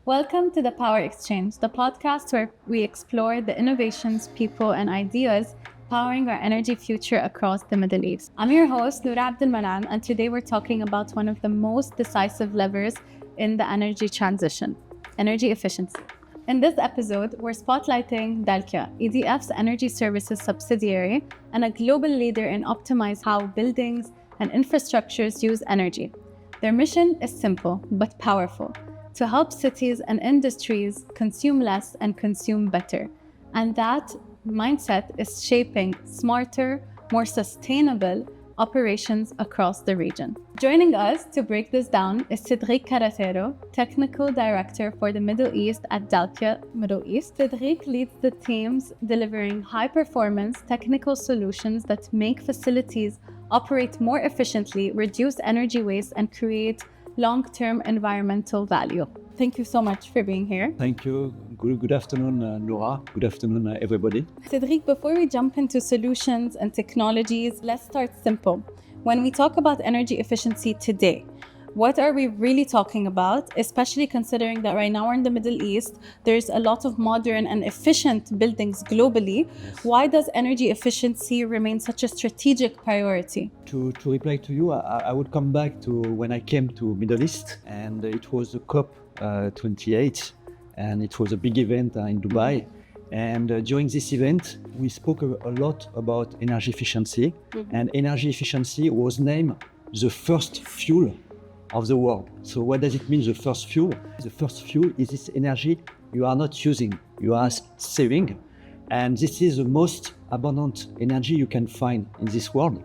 Welcome to the Power Exchange, the podcast where we explore the innovations, people, and ideas powering our energy future across the Middle East. I'm your host, Noura Abdelmoneim, and today we're talking about one of the most decisive levers in the energy transition, energy efficiency. In this episode, we're spotlighting Dalkia, EDF's energy services subsidiary and a global leader in optimizing how buildings and infrastructures use energy. Their mission is simple but powerful: to help cities and industries consume less and consume better. And that mindset is shaping smarter, more sustainable operations across the region. Joining us to break this down is Cedric Carretero, Technical Director for the Middle East at Dalkia Middle East. Cedric leads the teams delivering high-performance technical solutions that make facilities operate more efficiently, reduce energy waste, and create long-term environmental value. Thank you so much for being here. Thank you. Good afternoon, Noura. Good afternoon, everybody. Cedric, before we jump into solutions and technologies, let's start simple. When we talk about energy efficiency today, what are we really talking about, especially considering that right now we're in the Middle East, there's a lot of modern and efficient buildings globally. Why does energy efficiency remain such a strategic priority? To reply to you, I would come back to when I came to Middle East, and it was the COP 28, and it was a big event in Dubai. And during this event, we spoke a lot about energy efficiency, and energy efficiency was named the first fuel of the world. So what does it mean, the first fuel? The first fuel is this energy you are not using, you are saving. And this is the most abundant energy you can find in this world.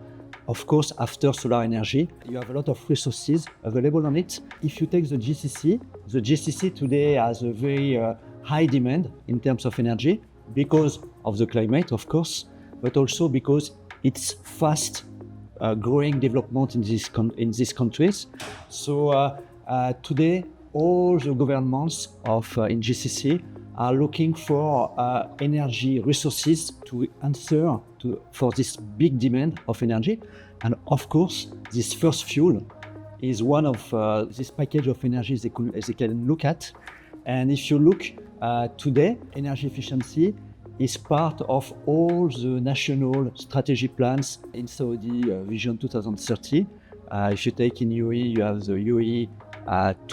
Of course, after solar energy, you have a lot of resources available on it. If you take the GCC today has a very high demand in terms of energy because of the climate, of course, but also because it's fast growing development in these countries. So today, all the governments in GCC are looking for energy resources to answer for this big demand of energy. And of course, this first fuel is one of this package of energies they can look at. And if you look today, energy efficiency is part of all the national strategy plans in Saudi Vision 2030. If you take in UAE, you have the UAE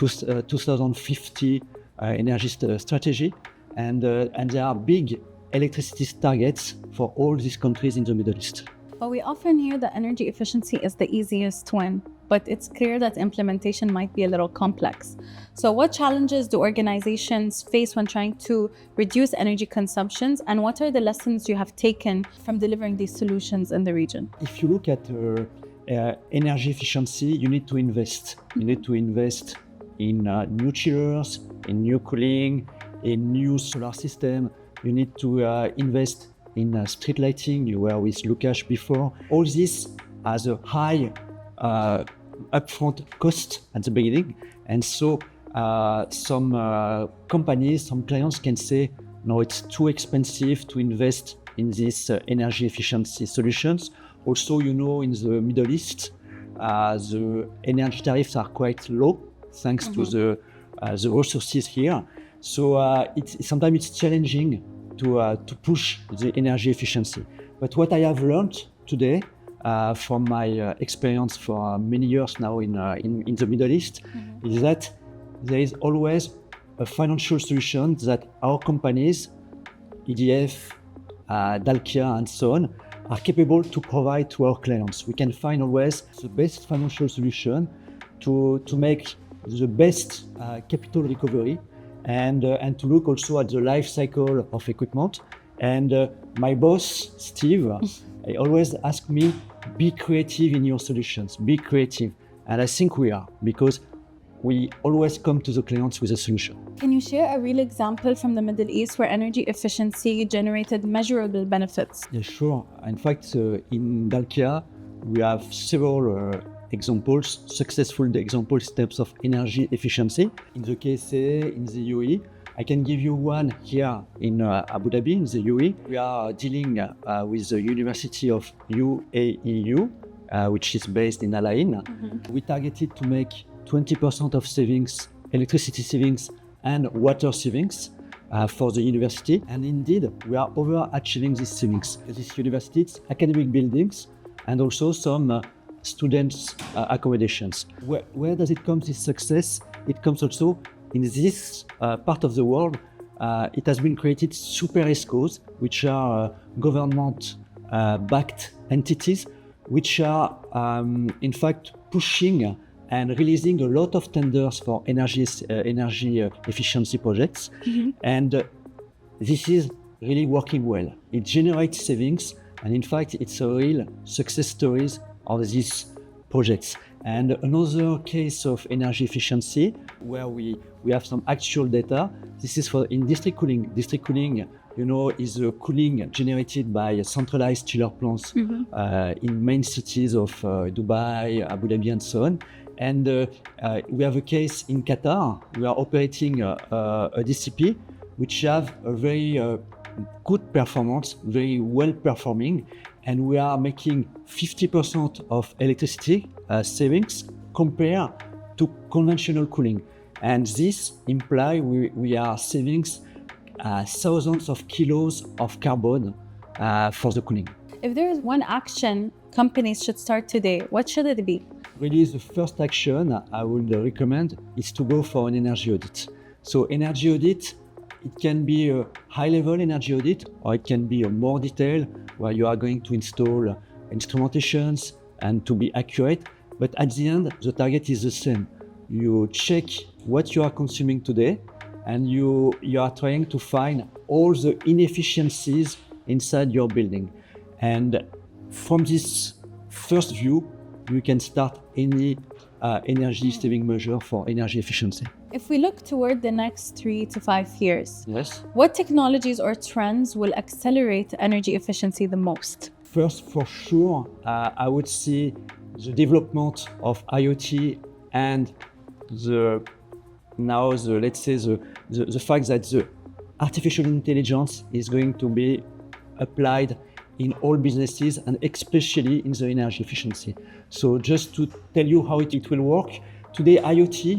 2050 energy strategy, and there are big electricity targets for all these countries in the Middle East. Well, we often hear that energy efficiency is the easiest win, but it's clear that implementation might be a little complex. So what challenges do organizations face when trying to reduce energy consumptions, and what are the lessons you have taken from delivering these solutions in the region? If you look at energy efficiency, you need to invest. You need to invest in new chillers, in new cooling, in new solar system. You need to invest in street lighting. You were with Lukash before. All this has a high upfront cost at the beginning, and so some companies, some clients can say, no, it's too expensive to invest in these energy efficiency solutions. Also, you know, in the Middle East, the energy tariffs are quite low thanks to the resources here. So sometimes it's challenging to push the energy efficiency. But what I have learned today from my experience for many years now in the Middle East is that there is always a financial solution that our companies, EDF, Dalkia, and so on, are capable to provide to our clients. We can find always the best financial solution to make the best capital recovery and to look also at the life cycle of equipment. And my boss, Steve, he always asks me, be creative in your solutions, be creative. And I think we are, because we always come to the clients with a solution. Can you share a real example from the Middle East where energy efficiency generated measurable benefits? Yeah, sure. In fact, in Dalkia, we have several examples, successful examples in terms of energy efficiency. In the KSA, in the UAE, I can give you one here in Abu Dhabi, in the UAE. We are dealing with the University of UAEU, which is based in Al Ain. We targeted to make 20% of savings, electricity savings, and water savings for the university. And indeed, we are overachieving these savings. These universities, academic buildings, and also some students' accommodations. Where does it come, this success? It comes also in this part of the world. It has been created super ESCOs, which are government-backed entities, which are in fact pushing and releasing a lot of tenders for energy efficiency projects. And this is really working well. It generates savings, and in fact, it's a real success stories of these projects. And another case of energy efficiency where we have some actual data. This is for in district cooling. District cooling, is a cooling generated by centralized chiller plants in main cities of Dubai, Abu Dhabi, and so on. And we have a case in Qatar. We are operating a DCP which have a very good performance, very well performing, and we are making 50% of electricity savings compared to conventional cooling. And this implies we are saving thousands of kilos of carbon for the cooling. If there is one action companies should start today, what should it be? Really, the first action I would recommend is to go for an energy audit. So energy audit, it can be a high-level energy audit, or it can be a more detailed, where you are going to install instrumentations and to be accurate. But at the end, the target is the same. You check what you are consuming today, and you are trying to find all the inefficiencies inside your building. And from this first view, you can start any energy saving measure for energy efficiency. If we look toward the next 3 to 5 years, Yes. what technologies or trends will accelerate energy efficiency the most? First, for sure, I would see the development of IoT and the fact that the artificial intelligence is going to be applied in all businesses and especially in the energy efficiency. So just to tell you how it will work, today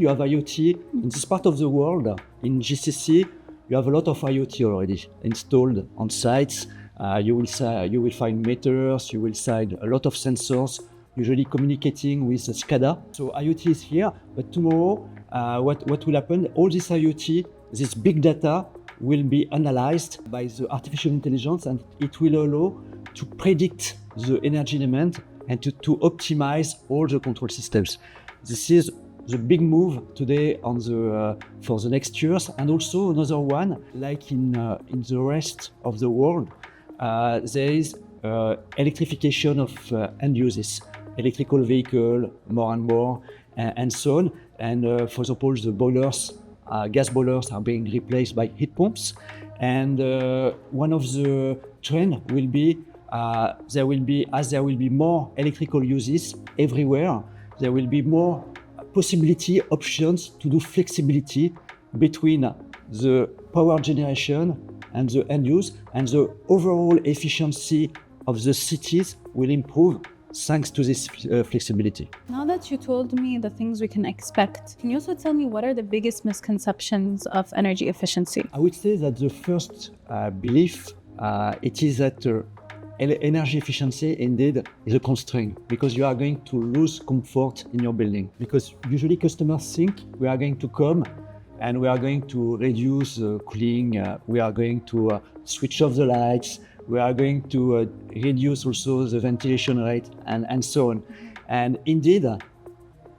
you have IoT in this part of the world. In GCC, you have a lot of IoT already installed on sites. You will find meters, you will find a lot of sensors, usually communicating with the SCADA. So IoT is here, but tomorrow, what will happen? All this IoT, this big data, will be analyzed by the artificial intelligence, and it will allow to predict the energy demand and to optimize all the control systems. This is the big move today for the next years. And also another one, like in the rest of the world, there is electrification of end uses, electrical vehicle more and more, and so on. And for example, the boilers, gas boilers are being replaced by heat pumps. And one of the trends will be, there will be more electrical uses everywhere, there will be more options to do flexibility between the power generation and the end use, and the overall efficiency of the cities will improve thanks to this flexibility. Now that you told me the things we can expect, can you also tell me what are the biggest misconceptions of energy efficiency? I would say that the first belief, it is that energy efficiency indeed is a constraint, because you are going to lose comfort in your building. Because usually customers think we are going to come and we are going to reduce cooling, we are going to switch off the lights, we are going to reduce also the ventilation rate, and so on. And indeed,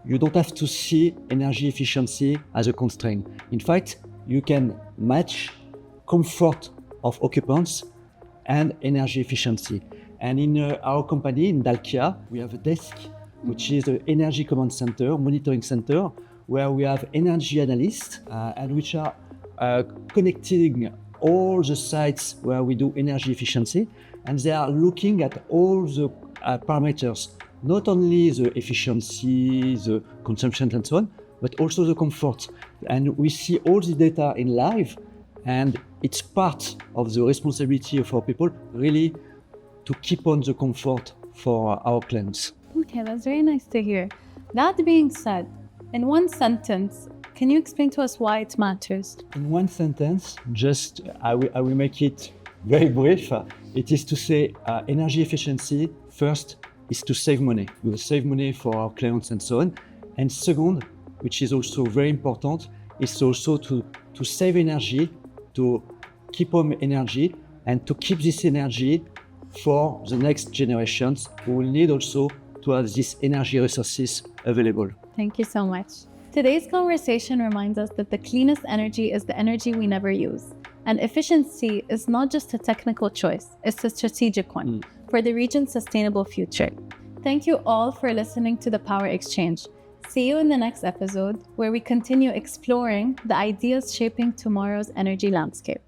you don't have to see energy efficiency as a constraint. In fact, you can match comfort of occupants and energy efficiency. And in our company, in Dalkia, we have a desk, which is the Energy Command Center, monitoring center, where we have energy analysts and which are connecting all the sites where we do energy efficiency, and they are looking at all the parameters, not only the efficiency, the consumption and so on, but also the comfort. And we see all the data in live, and it's part of the responsibility of our people really to keep on the comfort for our clients. Okay, that's very nice to hear. That being said, in one sentence, Can you explain to us why it matters? In one sentence, I will make it very brief. It is to say energy efficiency, first, is to save money. We will save money for our clients and so on. And second, which is also very important, is also to save energy, to keep on energy, and to keep this energy for the next generations who will need also to have these energy resources available. Thank you so much. Today's conversation reminds us that the cleanest energy is the energy we never use. And efficiency is not just a technical choice, it's a strategic one for the region's sustainable future. Thank you all for listening to The Power Exchange. See you in the next episode, where we continue exploring the ideas shaping tomorrow's energy landscape.